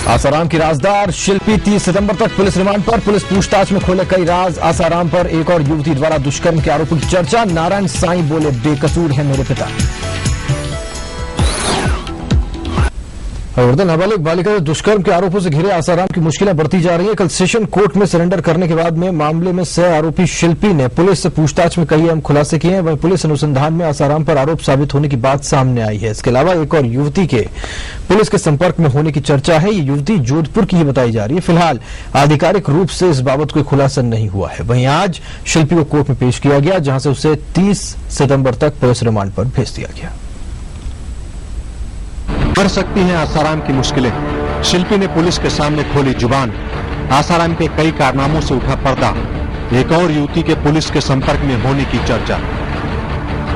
आसाराम की राजदार शिल्पी 30 सितंबर तक police remand पर। पुलिस पूछताछ में खोले कई राज। आसाराम पर एक और युवती द्वारा दुष्कर्म के आरोपों की चर्चा। नारायण साईं बोले बेकसूर है मेरे पिता। नाबालिग बालिका से दुष्कर्म के आरोपों से घिरे आसाराम की मुश्किलें बढ़ती जा रही हैं। कल सेशन कोर्ट में सरेंडर करने के बाद में मामले में सह आरोपी शिल्पी ने पुलिस से पूछताछ में कई अहम खुलासे किए हैं। वहीं पुलिस अनुसंधान में आसाराम पर आरोप साबित होने की बात सामने आई है। इसके अलावा एक और युवती के पुलिस के संपर्क में होने की चर्चा है। ये युवती जोधपुर की ही बताई जा रही है। फिलहाल आधिकारिक रूप से इस बाबत कोई खुलासा नहीं हुआ है। वहीं आज शिल्पी को कोर्ट में पेश किया गया, जहां से उसे 30 सितंबर तक पुलिस रिमांड पर भेज दिया गया। बढ़ सकती हैं आसाराम की मुश्किलें। शिल्पी ने पुलिस के सामने खोली जुबान। आसाराम के कई कारनामों से उठा पर्दा। एक और युवती के पुलिस के संपर्क में होने की चर्चा।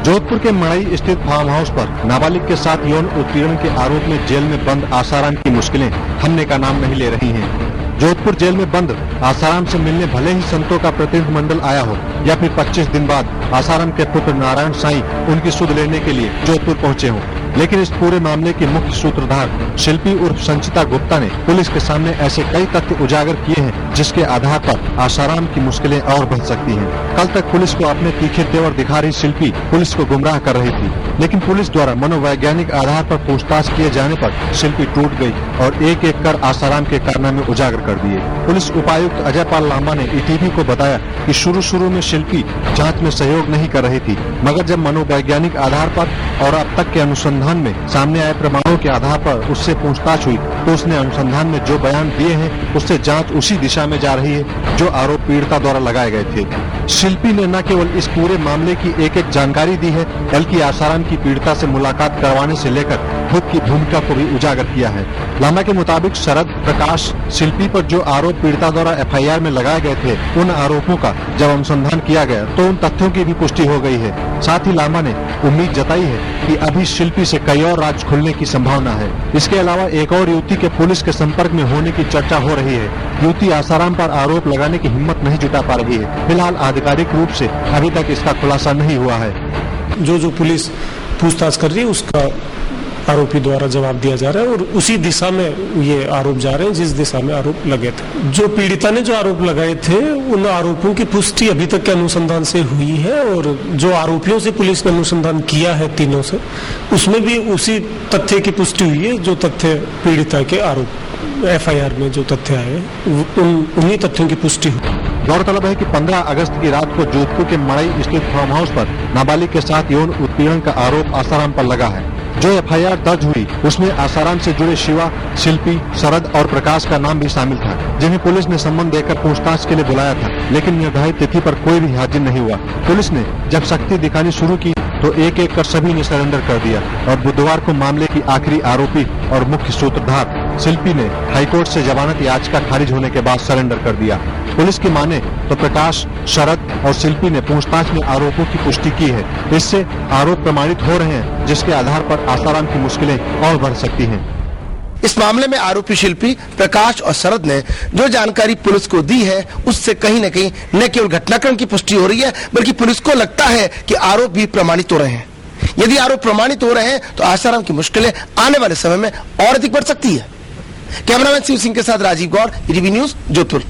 जोधपुर के मड़ई स्थित फार्म हाउस पर नाबालिग के साथ यौन उत्पीड़न के आरोप में जेल में बंद आसाराम की मुश्किलें थमने का नाम नहीं ले रही हैं। जोधपुर जेल में बंद आसाराम से मिलने भले ही संतों का प्रतिनिधिमंडल आया हो या फिर 25 दिन बाद आसाराम के पुत्र नारायण साईं उनकी सुध लेने के लिए जोधपुर पहुंचे हों, लेकिन इस पूरे मामले की मुख्य सूत्रधार शिल्पी उर्फ संचिता गुप्ता ने पुलिस के सामने ऐसे कई तथ्य उजागर किए हैं जिसके आधार पर आसाराम की मुश्किलें और बढ़ सकती हैं। कल तक पुलिस को अपने तीखे तेवर दिखा रही शिल्पी पुलिस को गुमराह कर रही थी, लेकिन पुलिस द्वारा मनोवैज्ञानिक आधार पर पूछताछ किए जाने पर शिल्पी टूट गई और एक एक कर आसाराम के कारनामे उजागर कर दिए। पुलिस उपायुक्त अजय पाल लांबा ने ईटीवी को बताया कि शुरू में शिल्पी जाँच में सहयोग नहीं कर रही थी, मगर जब मनोवैज्ञानिक आधार पर और अब तक के अनुसंधान में सामने आए प्रमाणों के आधार पर उससे पूछताछ हुई तो उसने अनुसंधान में जो बयान दिए हैं उससे जांच उसी दिशा में जा रही है जो आरोप पीड़िता द्वारा लगाए गए थे। शिल्पी ने न केवल इस पूरे मामले की एक एक जानकारी दी है, बल्कि आसाराम की पीड़िता से मुलाकात करवाने से लेकर खुद की भूमिका को भी उजागर किया है। लांबा के मुताबिक शरद, प्रकाश, शिल्पी पर जो आरोप पीड़िता द्वारा एफआईआर में लगाए गए थे, उन आरोपों का जब अनुसंधान किया गया तो उन तथ्यों की भी पुष्टि हो गई है। साथ ही लांबा ने उम्मीद जताई है कि अभी शिल्पी से कई और राज खुलने की संभावना है। इसके अलावा एक और युवती के पुलिस के संपर्क में होने की चर्चा हो रही है। युवती आसाराम पर आरोप लगाने की हिम्मत नहीं जुटा पा रही है। फिलहाल आधिकारिक रूप से अभी तक इसका खुलासा नहीं हुआ है। जो पुलिस पूछताछ कर रही है उसका आरोपी द्वारा जवाब दिया जा रहा है और उसी दिशा में ये आरोप जा रहे हैं जिस दिशा में आरोप लगे थे। जो पीड़िता ने जो आरोप लगाए थे उन आरोपों की पुष्टि अभी तक के अनुसंधान से हुई है और जो आरोपियों से पुलिस ने अनुसंधान किया है तीनों से, उसमें भी उसी तथ्य की पुष्टि हुई है जो तथ्य पीड़िता के आरोप एफआईआर में जो तथ्य आए उन्हीं तथ्यों की पुष्टि हुई। गौरतलब है कि 15 अगस्त की रात को जोधपुर के मड़ई स्थित फार्म हाउस पर नाबालिग के साथ यौन उत्पीड़न का आरोप आसाराम पर लगा है। जो एफआईआर दर्ज हुई उसमें आसाराम से जुड़े शिवा, शिल्पी, शरद और प्रकाश का नाम भी शामिल था, जिन्हें पुलिस ने संबंध देकर पूछताछ के लिए बुलाया था, लेकिन निर्धारित तिथि पर कोई भी हाजिर नहीं हुआ। पुलिस ने जब सख्ती दिखानी शुरू की तो एक एक कर सभी ने सरेंडर कर दिया और बुधवार को मामले की आखिरी आरोपी और मुख्य सूत्रधार शिल्पी ने हाईकोर्ट से जमानत याचिका खारिज होने के बाद सरेंडर कर दिया। पुलिस की माने तो प्रकाश, शरद और शिल्पी ने पूछताछ में आरोपों की पुष्टि की है। इससे आरोप प्रमाणित हो रहे हैं जिसके आधार पर आसाराम की मुश्किलें और बढ़ सकती हैं। इस मामले में आरोपी शिल्पी, प्रकाश और शरद ने जो जानकारी पुलिस को दी है उससे कहीं न कहीं न केवल घटनाक्रम की पुष्टि हो रही है बल्कि पुलिस को लगता है कि आरोप भी प्रमाणित हो रहे हैं। यदि आरोप प्रमाणित हो रहे हैं तो आसाराम की मुश्किलें आने वाले समय में और अधिक बढ़ सकती है। कैमरामैन शिव सिंह के साथ राजीव गौड़, ईटीवी न्यूज, जोधपुर।